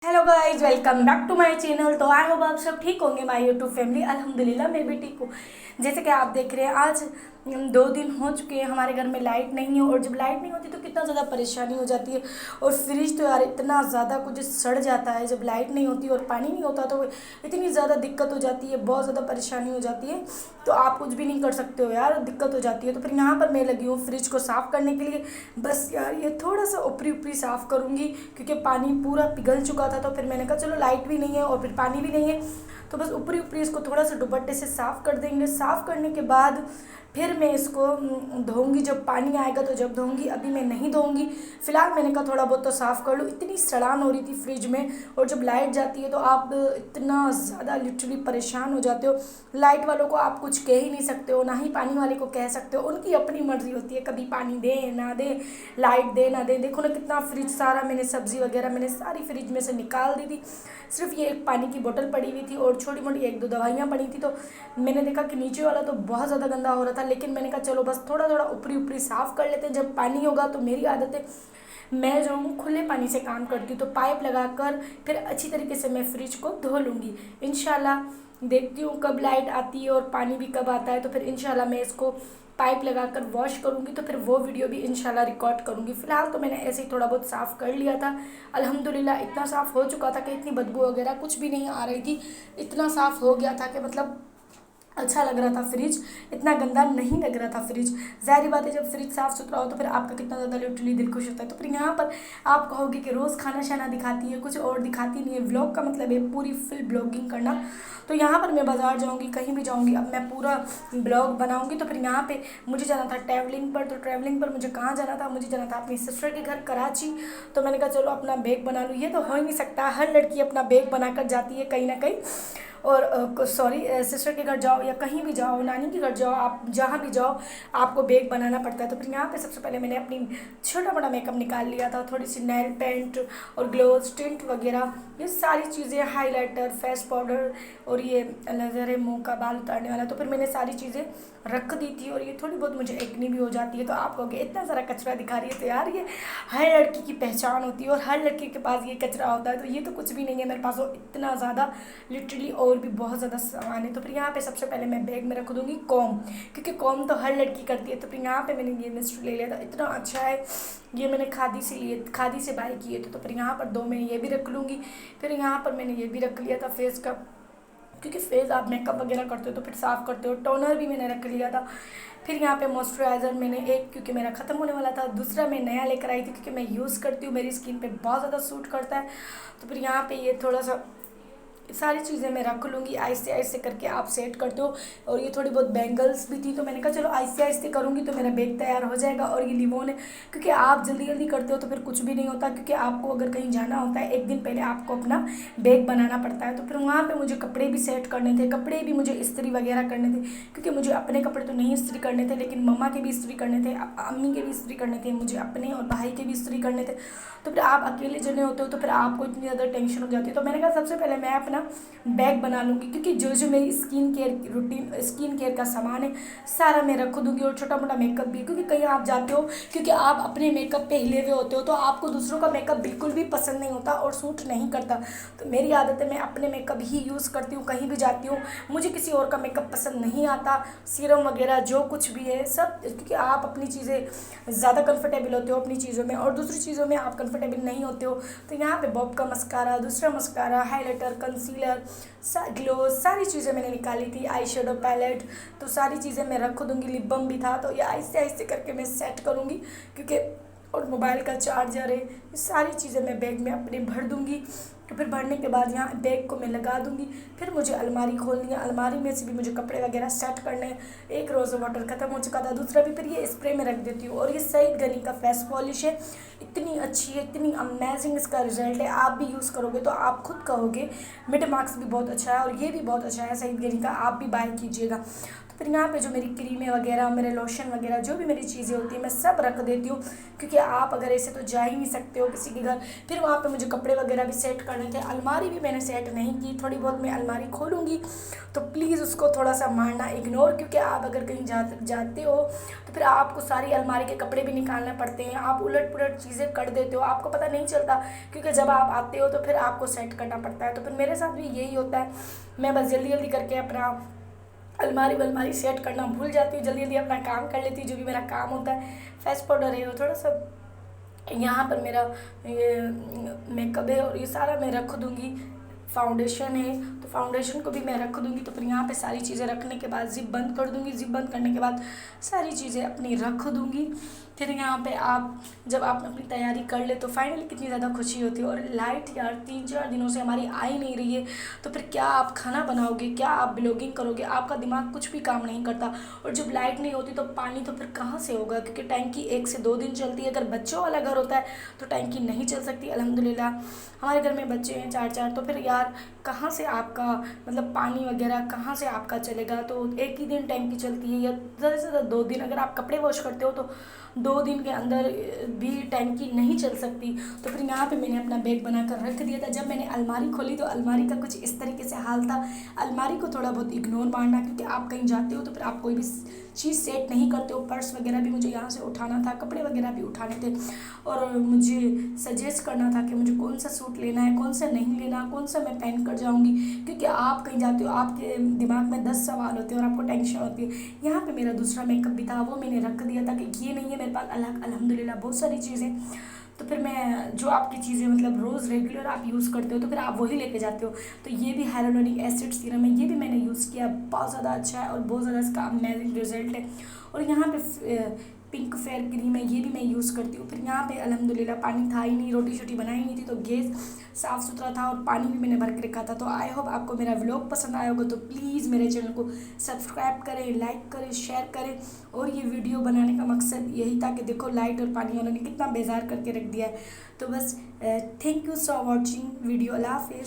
Hello guys, welcome back to my channel. तो I hope आप सब ठीक होंगे। माय यूट्यूब फैमिली अल्हम्दुलिल्लाह मैं भी ठीक हूँ। जैसे कि आप देख रहे हैं, आज 2 दिन हो चुके हैं हमारे घर में लाइट नहीं है। और जब लाइट नहीं होती तो कितना ज़्यादा परेशानी हो जाती है। और फ्रिज तो यार इतना ज़्यादा कुछ सड़ जाता है जब लाइट नहीं होती और पानी नहीं होता, तो इतनी ज़्यादा दिक्कत हो जाती है, बहुत ज़्यादा परेशानी हो जाती है। तो आप कुछ भी नहीं कर सकते हो यार, दिक्कत हो जाती है। तो फिर यहाँ पर मैं लगी हूँ फ्रिज को साफ़ करने के लिए। बस यार ये थोड़ा सा ऊपरी ऊपरी साफ़ करूँगी क्योंकि पानी पूरा पिघल चुका था। तो फिर मैंने कहा चलो लाइट भी नहीं है और फिर पानी भी नहीं है, तो बस ऊपरी ऊपरी इसको थोड़ा सा दुपट्टे से साफ़ कर देंगे। साफ़ करने के बाद फिर मैं इसको धोऊंगी जब पानी आएगा, तो जब धोऊंगी, अभी मैं नहीं धोऊंगी। फिलहाल मैंने कहा थोड़ा बहुत तो साफ़ कर लूँ। इतनी सड़ान हो रही थी फ्रिज में, और जब लाइट जाती है तो आप इतना ज़्यादा लिटरली परेशान हो जाते हो। लाइट वालों को आप कुछ कह ही नहीं सकते हो, ना ही पानी वाले को कह सकते हो। उनकी अपनी मर्जी होती है, कभी पानी दे ना दे, लाइट दे ना दे। देखो ना कितना फ्रिज सारा मैंने सब्ज़ी वगैरह मैंने सारी फ्रिज में से निकाल दी थी। सिर्फ ये एक पानी की बोतल पड़ी हुई थी और छोटी मोटी 1-2 दवाइयाँ पड़ी थी। तो मैंने देखा कि नीचे वाला तो बहुत ज़्यादा गंदा हो रहा था, लेकिन मैंने कहा चलो बस थोड़ा थोड़ा ऊपरी ऊपरी साफ़ कर लेते हैं। जब पानी होगा तो मेरी आदत है, मैं जो हूँ खुले पानी से काम करती हूँ, तो पाइप लगाकर फिर अच्छी तरीके से मैं फ्रिज को धो लूँगी इंशाल्लाह। देखती हूँ कब लाइट आती है और पानी भी कब आता है, तो फिर इंशाल्लाह मैं इसको पाइप लगाकर वॉश करूँगी। तो फिर वो वीडियो भी इंशाल्लाह रिकॉर्ड करूँगी। फ़िलहाल तो मैंने ऐसे ही थोड़ा बहुत साफ़ कर लिया था। अल्हम्दुलिल्लाह इतना साफ़ हो चुका था कि इतनी बदबू वगैरह कुछ भी नहीं आ रही थी। इतना साफ़ हो गया था कि मतलब अच्छा लग रहा था फ्रिज, इतना गंदा नहीं लग रहा था फ्रिज। ज़ाहिर बात है, जब फ्रिज साफ़ सुथरा हो तो फिर आपका कितना ज़्यादा लिटरली दिल खुश होता है। तो फिर यहाँ पर आप कहोगे कि रोज़ खाना शाना दिखाती है, कुछ और दिखाती नहीं है। व्लॉग का मतलब है पूरी फुल ब्लॉगिंग करना। तो यहाँ पर मैं बाज़ार जाऊँगी, कहीं भी जाऊँगी, अब मैं पूरा ब्लॉग बनाऊँगी। तो फिर यहाँ पर मुझे जाना था ट्रैवलिंग पर। तो ट्रैवलिंग पर मुझे कहाँ जाना था, मुझे जाना था अपनी सिस्टर के घर कराची। तो मैंने कहा चलो अपना बैग बना लूँ। ये तो हो ही नहीं सकता, हर लड़की अपना बैग बनाकर जाती है कहीं ना कहीं। और सॉरी, सिस्टर के घर जाओ या कहीं भी जाओ, नानी के घर जाओ, आप जहाँ भी जाओ आपको बैग बनाना पड़ता है। तो फिर यहाँ पे सबसे पहले मैंने अपनी छोटा मोटा मेकअप निकाल लिया था। थोड़ी सी नेल पेंट और ग्लोव्स, टिंट वगैरह, ये सारी चीज़ें, हाइलाइटर, फेस पाउडर और ये लेज़र है मुँह का बाल उतारने वाला। तो फिर मैंने सारी चीज़ें रख दी थी। और ये थोड़ी बहुत मुझे एक्नी भी हो जाती है, तो आप कहोगे इतना सारा कचरा दिखा रही है। तो यार ये हर लड़की की पहचान होती है और हर लड़की के पास ये कचरा होता है। तो ये तो कुछ भी नहीं है मेरे पास, और इतना ज़्यादा लिटरली और भी बहुत ज़्यादा सामान है। तो फिर यहाँ पे सबसे पहले मैं बैग में रख दूँगी कॉम, क्योंकि कॉम तो हर लड़की करती है। तो फिर यहाँ पे मैंने ये मिस्ट ले लिया था, इतना अच्छा है। ये मैंने खादी से लिए, खादी से बाय किए थे। तो फिर यहाँ पर 2 मैंने ये भी रख लूँगी। फिर यहाँ पर मैंने ये भी रख लिया था फेस का, क्योंकि फेस आप मेकअप वगैरह करते हो तो फिर साफ़ करते हो। टोनर भी मैंने रख लिया था। फिर यहाँ पे मॉइस्चराइज़र मैंने एक, क्योंकि मेरा ख़त्म होने वाला था, दूसरा मैं नया लेकर आई थी क्योंकि मैं यूज़ करती हूँ, मेरी स्किन पे बहुत ज़्यादा सूट करता है। तो फिर यहाँ पे ये थोड़ा सा सारी चीज़ें मैं रख लूँगी। आहिस्ते आहिस्ते करके आप सेट करते हो। और ये थोड़ी बहुत बैंगल्स भी थी, तो मैंने कहा चलो आहिस्ते आहिस्ते करूँगी तो मेरा बैग तैयार हो जाएगा। और ये लिमोन है, क्योंकि आप जल्दी जल्दी करते हो तो फिर कुछ भी नहीं होता, क्योंकि आपको अगर कहीं जाना होता है एक दिन पहले आपको अपना बैग बनाना पड़ता है। तो फिर वहाँ पर मुझे कपड़े भी सेट करने थे, कपड़े भी मुझे इस्त्री वगैरह करने थे, क्योंकि मुझे अपने कपड़े तो नहीं इस्त्री करने थे, लेकिन मम्मा के भी इस्त्री करने थे, अम्मी के भी इस्त्री करने थे, मुझे अपने और भाई के भी इस्त्री करने थे। तो फिर आप अकेले जने होते हो तो फिर आपको इतनी ज़्यादा टेंशन हो जाती है। तो मैंने कहा सबसे पहले मैं अपना बैग बना लूँगी, क्योंकि जो जो मेरी skin care routine, skin care का सामान है सारा मैं रख दूँगी। और छोटा मोटा मेकअप भी, क्योंकि कहीं आप जाते हो, क्योंकि आप अपने मेकअप पे हिले हुए होते हो, तो आपको दूसरों का मेकअप बिल्कुल भी पसंद नहीं होता और सूट नहीं करता। तो मेरी आदत है मैं अपने मेकअप ही यूज़ करती हूँ कहीं भी जाती हूँ। मुझे किसी और का मेकअप पसंद नहीं आता, सीरम वगैरह जो कुछ भी है सब, क्योंकि आप अपनी चीज़ें ज़्यादा कंफर्टेबल होते हो अपनी चीज़ों में और दूसरी चीज़ों में आप कंफर्टेबल नहीं होते हो। तो यहाँ पे बॉब का मस्कारा, दूसरा मस्कारा, हाइलाइटर, कंसीलर, ग्लो, सारी चीज़ें मैंने निकाली थी, आई शेडो पैलेट, तो सारी चीज़ें मैं रख दूँगी। लिप बाम भी था, तो ये आहिस्ते आहिस्ते करके मैं सेट करूँगी, क्योंकि और मोबाइल का चार्जर है, ये सारी चीज़ें मैं बैग में अपने भर दूँगी। तो फिर भरने के बाद यहाँ बैग को मैं लगा दूँगी। फिर मुझे अलमारी खोलनी है, अलमारी में से भी मुझे कपड़े वगैरह सेट करने हैं। एक रोज़ वाटर ख़त्म हो चुका था, दूसरा भी फिर ये स्प्रे में रख देती हूँ। और ये सईद गनी का फेस पॉलिश है, इतनी अच्छी है, इतनी अमेजिंग इसका रिजल्ट है। आप भी यूज़ करोगे तो आप खुद कहोगे मिड मार्क्स भी बहुत अच्छा है और ये भी बहुत अच्छा है सईद गनी का, आप भी बाय कीजिएगा। फिर यहाँ पे जो मेरी क्रीमें वगैरह, मेरे लोशन वगैरह, जो भी मेरी चीज़ें होती हैं मैं सब रख देती हूँ, क्योंकि आप अगर ऐसे तो जा ही नहीं सकते हो किसी के घर, फिर वहाँ पे मुझे कपड़े वगैरह भी सेट करने थे। अलमारी भी मैंने सेट नहीं की, थोड़ी बहुत मैं अलमारी खोलूँगी, तो प्लीज़ उसको थोड़ा सा मारना इग्नोर, क्योंकि आप अगर कहीं जाते हो तो फिर आपको सारी अलमारी के कपड़े भी निकालने पड़ते हैं, आप उलट पुलट चीज़ें कर देते हो, आपको पता नहीं चलता, क्योंकि जब आप आते हो तो फिर आपको सेट करना पड़ता है। तो फिर मेरे साथ भी यही होता है, मैं बस जल्दी जल्दी करके अपना अलमारी वलमारी सेट करना भूल जाती हूँ, जल्दी जल्दी अपना काम कर लेती हूँ, जो भी मेरा काम होता है। फेस पाउडर है वो थोड़ा सा यहाँ पर मेरा ये मेकअप है और ये सारा मैं रख दूँगी। फाउंडेशन है तो फाउंडेशन को भी मैं रख दूँगी। तो फिर यहाँ पे सारी चीज़ें रखने के बाद ज़िप बंद कर दूँगी, ज़िप बंद करने के बाद सारी चीज़ें अपनी रख दूँगी। फिर यहाँ पे आप जब आप अपनी तैयारी कर ले तो फाइनली कितनी ज़्यादा खुशी होती है। और लाइट यार 3-4 दिनों से हमारी आ ही नहीं रही है, तो फिर क्या आप खाना बनाओगे, क्या आप ब्लॉगिंग करोगे, आपका दिमाग कुछ भी काम नहीं करता। और जब लाइट नहीं होती तो पानी तो फिर कहाँ से होगा, क्योंकि टैंकी 1 से 2 दिन चलती है। अगर बच्चों वाला घर होता है तो टैंकी नहीं चल सकती। अल्हम्दुलिल्लाह हमारे घर में बच्चे हैं 4-4, तो फिर यार कहाँ से आपका मतलब पानी वगैरह कहाँ से आपका चलेगा। तो एक ही दिन टैंकी चलती है या ज़्यादा से ज़्यादा 2 दिन। अगर आप कपड़े वॉश करते हो तो 2 दिन के अंदर भी टैंकी नहीं चल सकती। तो फिर यहाँ पे मैंने अपना बैग बनाकर रख दिया था। जब मैंने अलमारी खोली तो अलमारी का कुछ इस तरीके से हाल था। अलमारी को थोड़ा बहुत इग्नोर मारना, क्योंकि आप कहीं जाते हो तो फिर आप कोई भी चीज़ सेट नहीं करते हो। पर्स वगैरह भी मुझे यहाँ से उठाना था, कपड़े वगैरह भी उठाने थे, और मुझे सजेस्ट करना था कि मुझे कौन सा सूट लेना है, कौन सा नहीं लेना, कौन सा मैं पहन कर जाऊँगी। क्योंकि आप कहीं जाते हो, आपके दिमाग में 10 सवाल होते हैं और आपको टेंशन होती है। यहाँ पे मेरा दूसरा मेकअप भी था, वो मैंने रख दिया था कि ये नहीं है मेरे पास। अल्हम्दुलिल्लाह बहुत सारी चीज़ें। तो फिर मैं जो आपकी चीज़ें मतलब रोज़ रेगुलर आप यूज़ करते हो तो फिर आप वही लेके जाते हो। तो ये भी हाइलुरोनिक एसिड सीरम है, ये भी मैंने यूज़ किया, बहुत ज़्यादा अच्छा है और बहुत ज़्यादा इसका अमेजिंग रिजल्ट है। और यहाँ पे पिंक फेयर क्रीम है, ये भी मैं यूज़ करती हूँ। फिर यहाँ पे अल्हम्दुलिल्लाह पानी था ही नहीं, रोटी शोटी बनाई नहीं थी, तो गैस साफ़ सुथरा था और पानी भी मैंने भर के रखा था। तो आई होप आपको मेरा व्लॉग पसंद आया होगा। तो प्लीज़ मेरे चैनल को सब्सक्राइब करें, लाइक करें, शेयर करें। और ये वीडियो बनाने का मकसद यही था कि देखो लाइट और पानी वालों ने कितना बेजार करके रख दिया है। तो बस thank you for watching video. अल्लाह हाफिज़।